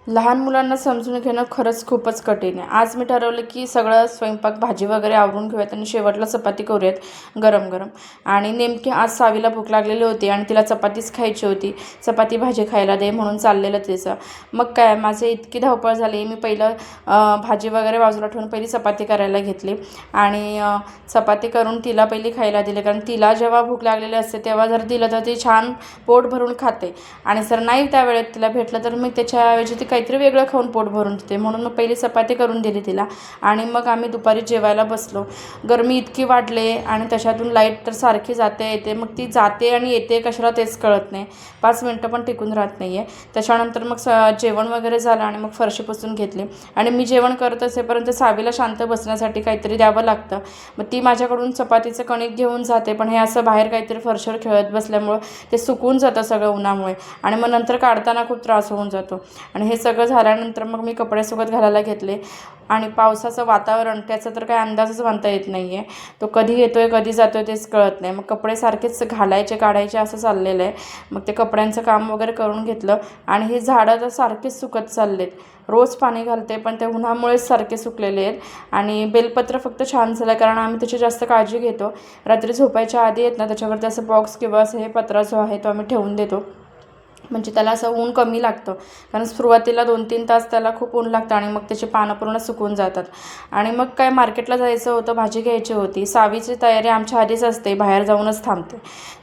लहान मुलांना समजून घेणं खरंच खूपच कठीण आहे. आज मी ठरवलं की सगळं स्वयंपाक भाजी वगैरे आवरून घेऊयात आणि शेवटला चपाती करूयात गरम गरम. आणि नेमकी आज सावीला भूक लागलेली होती आणि तिला चपातीच खायची होती. चपाती भाजी खायला दे म्हणून चाललेलं तिचं. मग काय माझी इतकी धावपळ झाली, मी पहिलं भाजी वगैरे बाजूला ठेवून पहिली चपाती करायला घेतली आणि चपाती करून तिला पहिली खायला दिली. कारण तिला जेव्हा भूक लागलेली असते तेव्हा जर दिलं तर ती छान पोट भरून खाते आणि जर नाही त्या वेळेत तिला भेटलं तर मी त्याच्याऐवजी ती काहीतरी वेगळं खाऊन पोट भरून देते. म्हणून मग पहिली चपाती करून दिली तिला आणि मग आम्ही दुपारी जेवायला बसलो. गरमी इतकी वाढले आणि त्याच्यातून लाईट तर सारखी जाते येते. मग ती जाते आणि येते कशाला तेच कळत नाही. 5 मिनटं पण टिकून राहत नाही आहे. त्याच्यानंतर मग जेवण वगैरे झालं आणि मग फरशी पुसून घेतली आणि मी जेवण करत असेपर्यंत सावीला शांत बसण्यासाठी काहीतरी द्यावं लागतं. मग ती माझ्याकडून चपातीचं कणिक घेऊन जाते, पण हे असं बाहेर काहीतरी फरशीवर खेळत बसल्यामुळं ते सुकून जातं सगळं उन्हामुळे आणि मग नंतर काढताना खूप त्रास होऊन जातो. आणि हे सगळं झाल्यानंतर मग मी कपडे सुकत घालायला घेतले आणि पावसाचं वातावरण त्याचा तर काही अंदाजच बांधता येत नाही आहे. तो कधी येतो आहे कधी जातो आहे तेच कळत नाही. मग कपडे सारखेच घालायचे काढायचे असं चाललेलं आहे. मग ते कपड्यांचं काम वगैरे करून घेतलं आणि हे झाडं तर सारखेच सुकत चाललेत. रोज पाणी घालते पण ते उन्हामुळेच सारखे सुकलेले आहेत. आणि बेलपत्र फक्त छान झालं कारण आम्ही त्याची जास्त काळजी घेतो. रात्री झोपायच्या आधी आहेत ना त्याच्यावरती असं बॉक्स किंवा असं हे पत्रा जो आहे तो आम्ही ठेवून देतो, म्हणजे त्याला असं ऊन कमी लागतं. कारण सुरुवातीला 2-3 तास त्याला खूप ऊन लागतं आणि मग त्याची पानं पूर्ण सुकून जातात. आणि मग काय मार्केटला जायचं होतं, भाजी घ्यायची होती. सावीची तयारी आमच्या आधीच असते, बाहेर जाऊनच थांबते.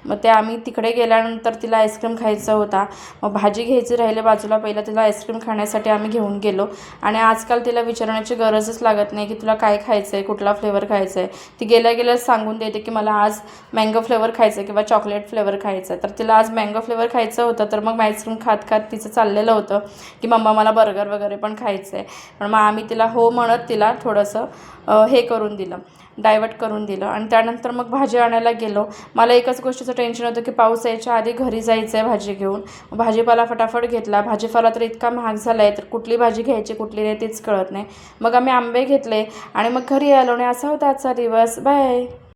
मग ते आम्ही तिकडे गेल्यानंतर तिला आईस्क्रीम खायचा होता. मग भाजी घ्यायची राहिले बाजूला, पहिला तिला आईस्क्रीम खाण्यासाठी आम्ही घेऊन गेलो. आणि आजकाल तिला विचारण्याची गरजच लागत नाही की तुला काय खायचं आहे, कुठला फ्लेवर खायचा आहे. ती गेल्या गेल्याच सांगून देते की मला आज मँगो फ्लेवर खायचं आहे किंवा चॉकलेट फ्लेवर खायचं आहे. तर तिला आज मँगो फ्लेवर खायचं होतं, तर मग आईस्क्रीम खात खात तिचं चाललेलं होतं की मम्मा मला बर्गर वगैरे पण खायचं आहे. पण मग आम्ही तिला हो म्हणत तिला थोडंसं हे करून दिलं, डायवर्ट करून दिलं. आणि त्यानंतर मग भाजी आणायला गेलो. मला एकच गोष्टीचं टेन्शन होतं की पाऊस यायच्या आधी घरी जायचं आहे भाजी घेऊन. भाजीपाला फटाफट घेतला. भाजीपाला तर इतका महाग झाला आहे तर कुठली भाजी घ्यायची कुठली नाही तेच कळत नाही. मग आम्ही आंबे घेतले आणि मग घरी आलो आणि असा होता आजचा दिवस. बाय.